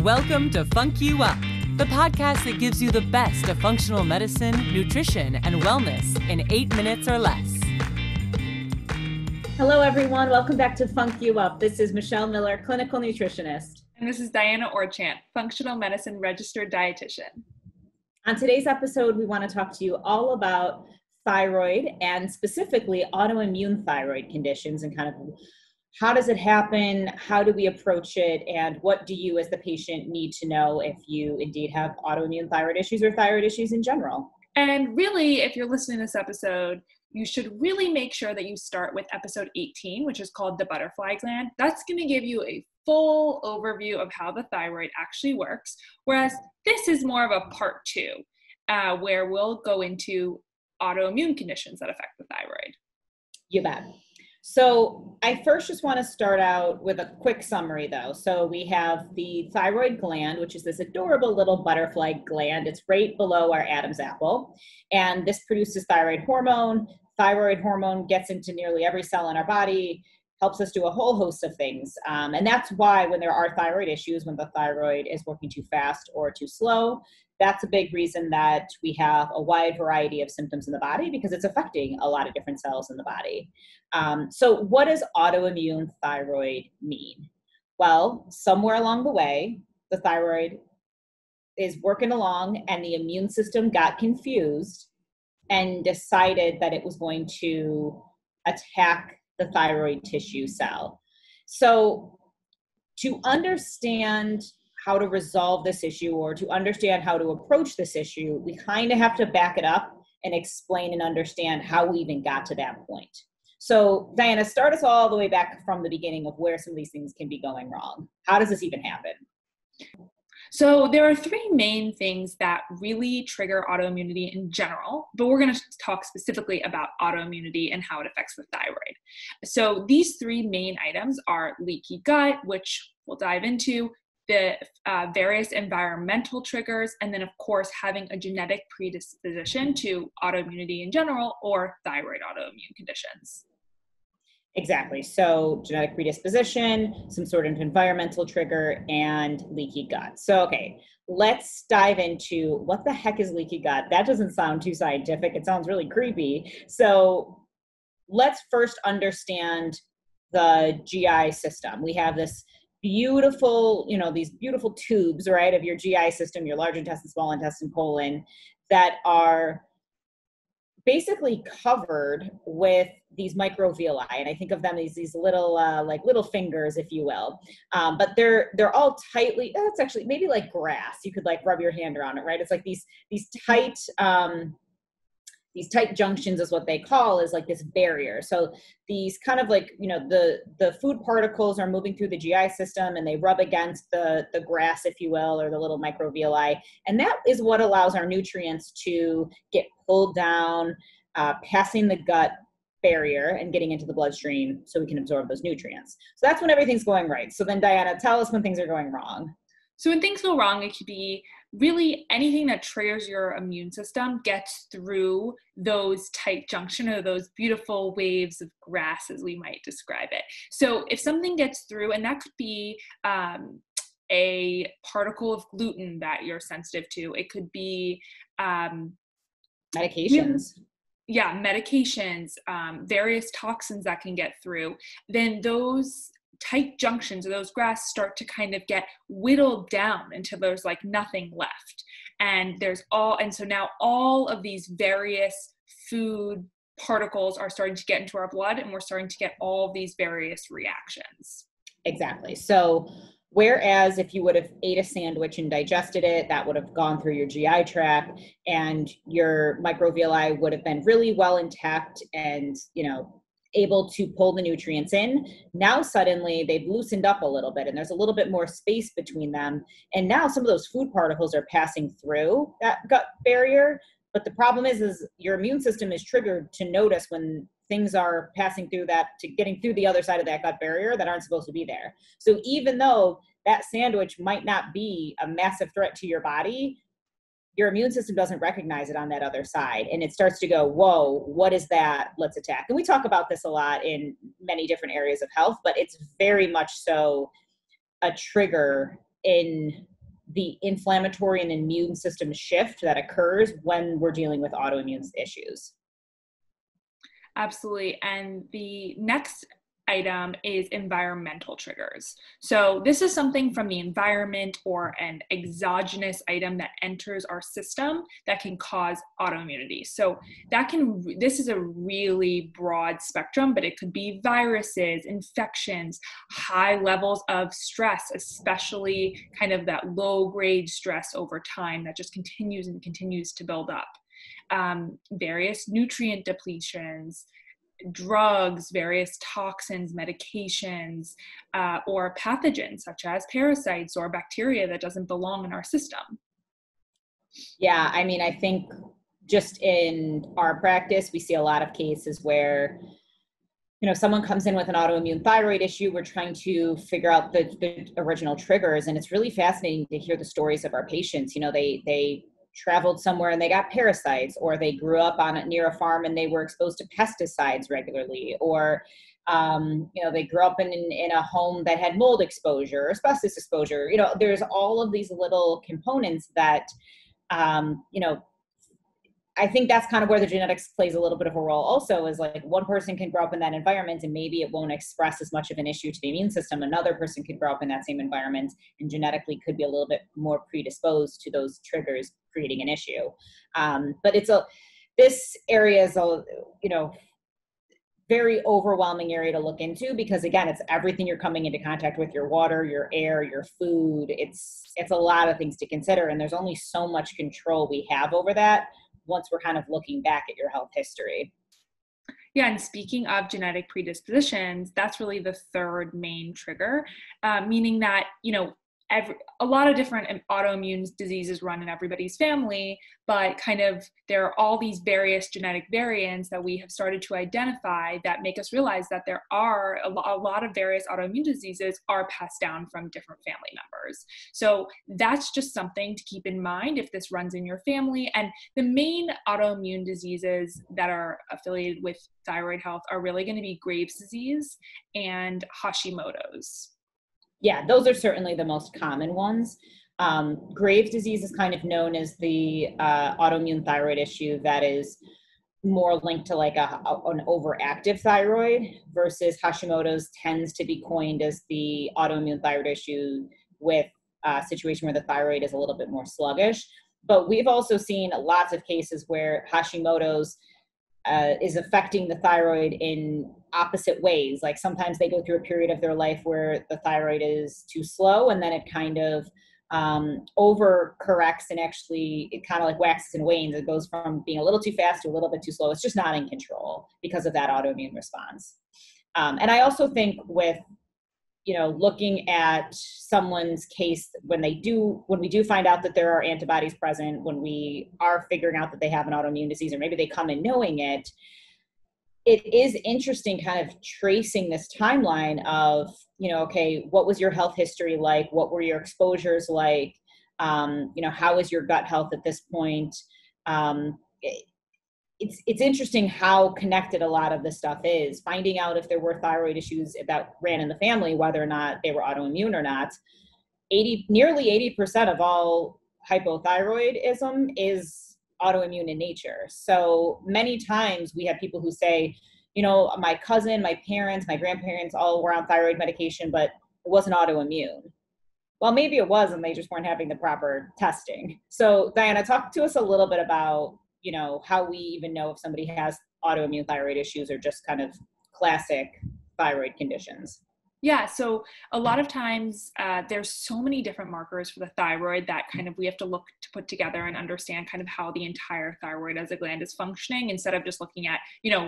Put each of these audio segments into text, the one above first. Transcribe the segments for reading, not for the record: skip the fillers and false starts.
Welcome to FUNC YOU UP, the podcast that gives you the best of functional medicine, nutrition, and wellness in 8 minutes or less. Hello, everyone. Welcome back to FUNC YOU UP. This is Michelle Miller, clinical nutritionist. And this is Diana Orchant, functional medicine registered dietitian. On today's episode, we want to talk to you all about thyroid and specifically autoimmune thyroid conditions and kind of how does it happen, how do we approach it, and what do you as the patient need to know if you indeed have autoimmune thyroid issues or thyroid issues in general. And really, if you're listening to this episode, you should really make sure that you start with episode 18, which is called the butterfly gland. That's going to give you a full overview of how the thyroid actually works, whereas this is more of a part 2, where we'll go into autoimmune conditions that affect the thyroid. You bet. So I first just want to start out with a quick summary though. So we have the thyroid gland, which is this adorable little butterfly gland. It's right below our Adam's apple. And this produces thyroid hormone. Thyroid hormone gets into nearly every cell in our body, helps us do a whole host of things. And that's why when there are thyroid issues, when the thyroid is working too fast or too slow, that's a big reason that we have a wide variety of symptoms in the body because it's affecting a lot of different cells in the body. So what does autoimmune thyroid mean? Well, somewhere along the way, the thyroid is working along and the immune system got confused and decided that it was going to attack the thyroid tissue cell. So to understand how to resolve this issue or to understand how to approach this issue, we kind of have to back it up and explain and understand how we even got to that point. So Diana, start us all the way back from the beginning of where some of these things can be going wrong. How does this even happen? So there are 3 main things that really trigger autoimmunity in general, but we're going to talk specifically about autoimmunity and how it affects the thyroid. So these 3 main items are leaky gut, which we'll dive into, the various environmental triggers, and then of course having a genetic predisposition to autoimmunity in general or thyroid autoimmune conditions. Exactly. So genetic predisposition, some sort of environmental trigger, and leaky gut. So, okay, let's dive into what the heck is leaky gut. That doesn't sound too scientific. It sounds really creepy. So let's first understand the GI system. We have this beautiful, these beautiful tubes, right, of your GI system, your large intestine, small intestine, colon, that are basically covered with these microvilli, and I think of them as these little, like little fingers, if you will. But they're all tightly. It's actually maybe like grass. You could like rub your hand around it, right? It's like these tight junctions is what they call is like this barrier. So these kind of like the food particles are moving through the GI system and they rub against the grass, if you will, or the little microvilli, and that is what allows our nutrients to get pulled down, passing the gut barrier and getting into the bloodstream so we can absorb those nutrients. So that's when everything's going right. So then Diana, tell us when things are going wrong. So when things go wrong, it could be really anything that triggers your immune system gets through those tight junction or those beautiful waves of grass, as we might describe it. So if something gets through, and that could be a particle of gluten that you're sensitive to, it could be medications. Yeah, medications, various toxins that can get through, then those tight junctions or those grass start to kind of get whittled down until there's like nothing left. And so now all of these various food particles are starting to get into our blood and we're starting to get all of these various reactions. Exactly. So whereas if you would have ate a sandwich and digested it, that would have gone through your GI tract and your microvilli would have been really well intact and, able to pull the nutrients in. Now suddenly they've loosened up a little bit and there's a little bit more space between them. And now some of those food particles are passing through that gut barrier. But the problem is your immune system is triggered to notice when things are passing through that, to getting through the other side of that gut barrier that aren't supposed to be there. So even though that sandwich might not be a massive threat to your body, your immune system doesn't recognize it on that other side. And it starts to go, whoa, what is that? Let's attack. And we talk about this a lot in many different areas of health, but it's very much so a trigger in the inflammatory and immune system shift that occurs when we're dealing with autoimmune issues. Absolutely. And the next item is environmental triggers. So this is something from the environment or an exogenous item that enters our system that can cause autoimmunity. So this is a really broad spectrum, but it could be viruses, infections, high levels of stress, especially kind of that low grade stress over time that just continues and continues to build up. Various nutrient depletions, drugs, various toxins, medications, or pathogens such as parasites or bacteria that doesn't belong in our system. Yeah, I mean, I think just in our practice, we see a lot of cases where, someone comes in with an autoimmune thyroid issue. We're trying to figure out the original triggers, and it's really fascinating to hear the stories of our patients. They traveled somewhere and they got parasites, or they grew up near a farm and they were exposed to pesticides regularly, or they grew up in a home that had mold exposure, asbestos exposure. There's all of these little components that I think that's kind of where the genetics plays a little bit of a role also, is like one person can grow up in that environment and maybe it won't express as much of an issue to the immune system. Another person could grow up in that same environment and genetically could be a little bit more predisposed to those triggers creating an issue. But this area is very overwhelming area to look into, because again, it's everything you're coming into contact with: your water, your air, your food. It's a lot of things to consider. And there's only so much control we have over that once we're kind of looking back at your health history. Yeah, and speaking of genetic predispositions, that's really the third main trigger, meaning that, a lot of different autoimmune diseases run in everybody's family, but kind of there are all these various genetic variants that we have started to identify that make us realize that there are a lot of various autoimmune diseases are passed down from different family members. So that's just something to keep in mind if this runs in your family. And the main autoimmune diseases that are affiliated with thyroid health are really going to be Graves' disease and Hashimoto's. Yeah, those are certainly the most common ones. Graves' disease is kind of known as the autoimmune thyroid issue that is more linked to like an overactive thyroid, versus Hashimoto's tends to be coined as the autoimmune thyroid issue with a situation where the thyroid is a little bit more sluggish. But we've also seen lots of cases where Hashimoto's is affecting the thyroid in opposite ways. Like sometimes they go through a period of their life where the thyroid is too slow, and then it kind of overcorrects, and actually it kind of like waxes and wanes. It goes from being a little too fast to a little bit too slow. It's just not in control because of that autoimmune response. And I also think with looking at someone's case, when we do find out that there are antibodies present, when we are figuring out that they have an autoimmune disease, or maybe they come in knowing it, it is interesting kind of tracing this timeline of, okay, what was your health history like? What were your exposures like? How is your gut health at this point? It's interesting how connected a lot of this stuff is. Finding out if there were thyroid issues that ran in the family, whether or not they were autoimmune or not. Nearly 80% of all hypothyroidism is autoimmune in nature. So many times we have people who say, my cousin, my parents, my grandparents all were on thyroid medication, but it wasn't autoimmune. Well, maybe it was, and they just weren't having the proper testing. So Diana, talk to us a little bit about how we even know if somebody has autoimmune thyroid issues or just kind of classic thyroid conditions. Yeah, so a lot of times there's so many different markers for the thyroid that kind of we have to look to put together and understand kind of how the entire thyroid as a gland is functioning, instead of just looking at,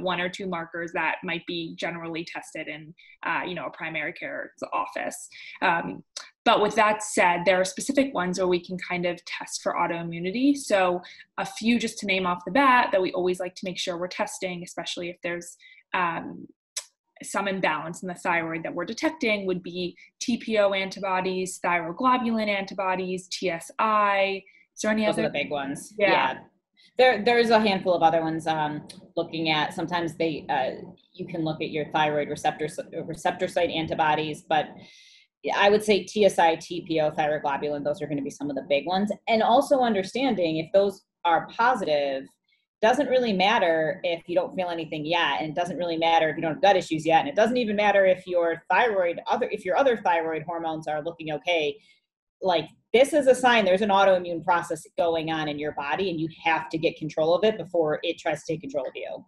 one or two markers that might be generally tested in, a primary care office. But with that said, there are specific ones where we can kind of test for autoimmunity. So a few just to name off the bat that we always like to make sure we're testing, especially if there's some imbalance in the thyroid that we're detecting, would be TPO antibodies, thyroglobulin antibodies, TSI. Is there any other? Those are the big ones. Yeah. There's a handful of other ones. Looking at, sometimes you can look at your thyroid receptor site antibodies, but I would say TSI, TPO, thyroglobulin, those are going to be some of the big ones. And also understanding if those are positive, doesn't really matter if you don't feel anything yet, and it doesn't really matter if you don't have gut issues yet, and it doesn't even matter if your other thyroid hormones are looking okay. Like, this is a sign there's an autoimmune process going on in your body, and you have to get control of it before it tries to take control of you.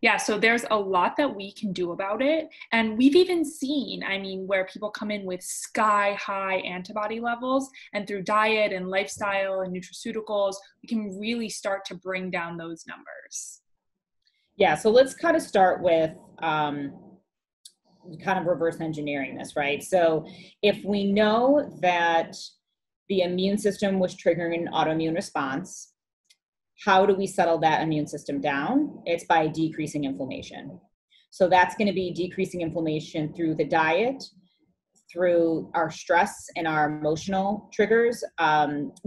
Yeah, so there's a lot that we can do about it. And we've even seen, I mean, where people come in with sky high antibody levels, and through diet and lifestyle and nutraceuticals, we can really start to bring down those numbers. Yeah, so let's kind of start with kind of reverse engineering this, right? So if we know that the immune system was triggering an autoimmune response, how do we settle that immune system down? It's by decreasing inflammation. So that's going to be decreasing inflammation through the diet, through our stress and our emotional triggers,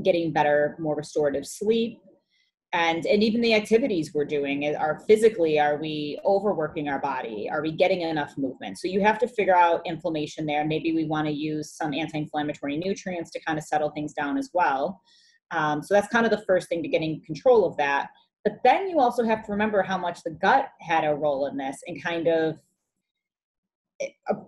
getting better, more restorative sleep, and even the activities we're doing. Are we overworking our body? Are we getting enough movement? So you have to figure out inflammation there. Maybe we want to use some anti-inflammatory nutrients to kind of settle things down as well. So that's kind of the first thing, to getting control of that. But then you also have to remember how much the gut had a role in this, and kind of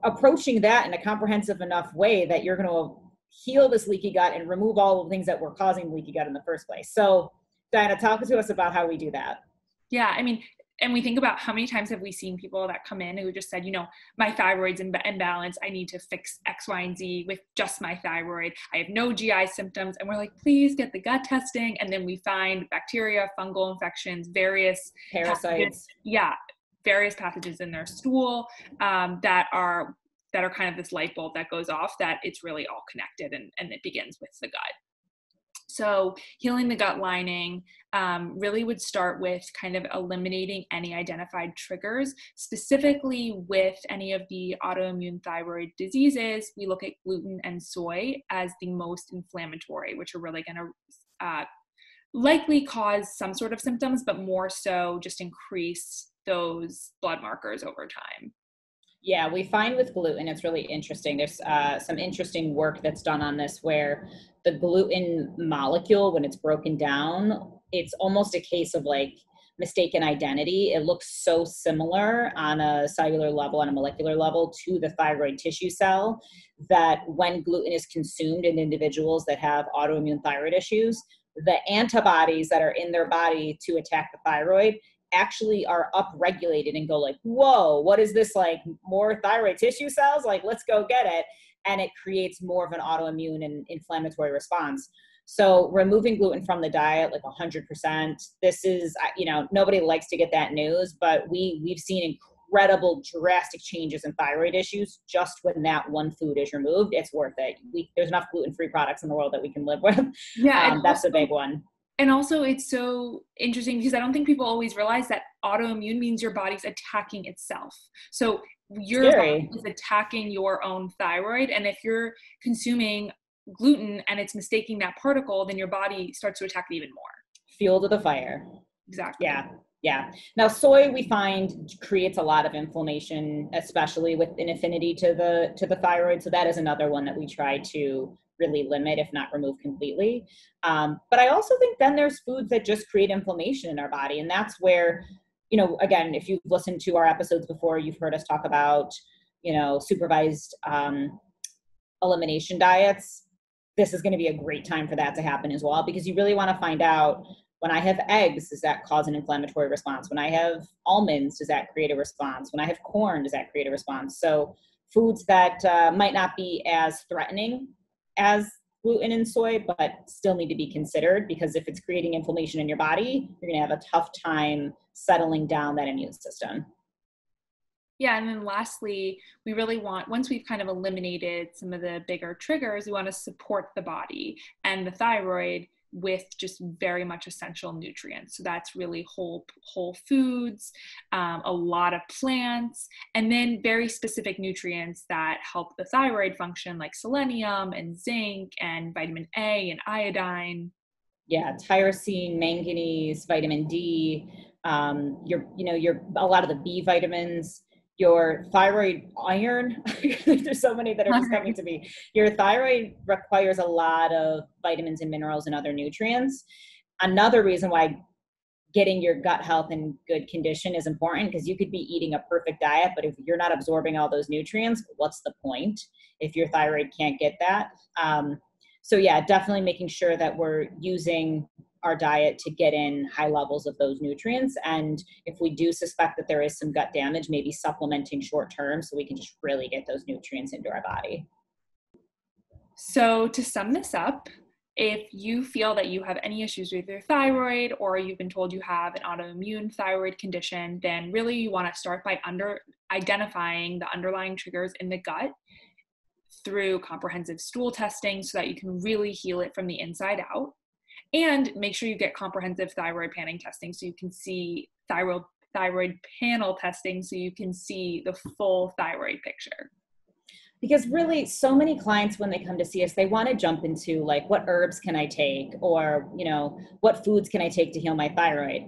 approaching that in a comprehensive enough way that you're going to heal this leaky gut and remove all the things that were causing leaky gut in the first place. So Diana, talk to us about how we do that. Yeah, I mean, and we think about how many times have we seen people that come in who just said, my thyroid's in balance. I need to fix X, Y, and Z with just my thyroid. I have no GI symptoms. And we're like, please get the gut testing. And then we find bacteria, fungal infections, various parasites. Various pathogens in their stool that are kind of this light bulb that goes off, that it's really all connected, and it begins with the gut. So healing the gut lining really would start with kind of eliminating any identified triggers. Specifically with any of the autoimmune thyroid diseases, we look at gluten and soy as the most inflammatory, which are really going to likely cause some sort of symptoms, but more so just increase those blood markers over time. Yeah, we find with gluten, it's really interesting. There's some interesting work that's done on this, where the gluten molecule, when it's broken down, it's almost a case of like mistaken identity. It looks so similar on a cellular level, on a molecular level, to the thyroid tissue cell, that when gluten is consumed in individuals that have autoimmune thyroid issues, the antibodies that are in their body to attack the thyroid actually are upregulated and go like, whoa, what is this, like more thyroid tissue cells? Like, let's go get it. And it creates more of an autoimmune and inflammatory response. So removing gluten from the diet, like 100%, this is, nobody likes to get that news, but we've seen incredible drastic changes in thyroid issues just when that one food is removed. It's worth it. There's enough gluten-free products in the world that we can live with. Yeah, that's a big one. And also it's so interesting because I don't think people always realize that autoimmune means your body's attacking itself. So your body is attacking your own thyroid. And if you're consuming gluten and it's mistaking that particle, then your body starts to attack it even more. Fuel to the fire. Exactly. Yeah. Now, soy, we find, creates a lot of inflammation, especially with an affinity to the thyroid. So that is another one that we try to really limit, if not remove completely. But I also think then there's foods that just create inflammation in our body. And that's where, again, if you've listened to our episodes before, you've heard us talk about, supervised elimination diets. This is going to be a great time for that to happen as well, because you really want to find out, when I have eggs, does that cause an inflammatory response? When I have almonds, does that create a response? When I have corn, does that create a response? So foods that might not be as threatening as gluten and soy, but still need to be considered, because if it's creating inflammation in your body, you're going to have a tough time settling down that immune system. Yeah, and then lastly, we really want, once we've kind of eliminated some of the bigger triggers, we want to support the body and the thyroid with just very much essential nutrients. So that's really whole foods, a lot of plants, and then very specific nutrients that help the thyroid function, like selenium and zinc and vitamin A and iodine. Yeah, tyrosine, manganese, vitamin D, a lot of the B vitamins. your thyroid iron. There's so many that are just coming to me. Your thyroid requires a lot of vitamins and minerals and other nutrients. Another reason why getting your gut health in good condition is important, because you could be eating a perfect diet, but if you're not absorbing all those nutrients, what's the point if your thyroid can't get that? So yeah, definitely making sure that we're using our diet to get in high levels of those nutrients. And if we do suspect that there is some gut damage, maybe supplementing short term so we can just really get those nutrients into our body. So to sum this up, if you feel that you have any issues with your thyroid, or you've been told you have an autoimmune thyroid condition, then really you want to start by identifying the underlying triggers in the gut through comprehensive stool testing so that you can really heal it from the inside out. And make sure you get comprehensive thyroid panning testing so you can see thyroid panel testing so you can see the full thyroid picture. Because really, so many clients, when they come to see us, they want to jump into like, what herbs can I take? Or, what foods can I take to heal my thyroid?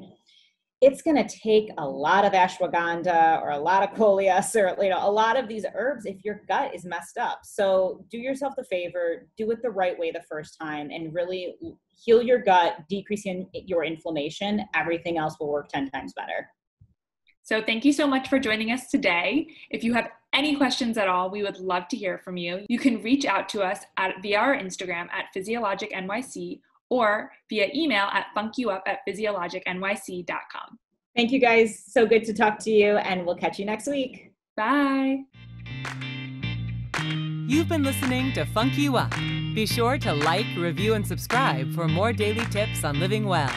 It's going to take a lot of ashwagandha or a lot of coleus or, a lot of these herbs if your gut is messed up. So do yourself the favor, do it the right way the first time, and really heal your gut, decreasing your inflammation. Everything else will work 10 times better. So thank you so much for joining us today. If you have any questions at all, we would love to hear from you. You can reach out to us via our Instagram at Physio Logic NYC, or via email at funkyouup@physiologicnyc.com. Thank you guys. So good to talk to you, and we'll catch you next week. Bye. You've been listening to Funk You Up. Be sure to like, review, and subscribe for more daily tips on living well.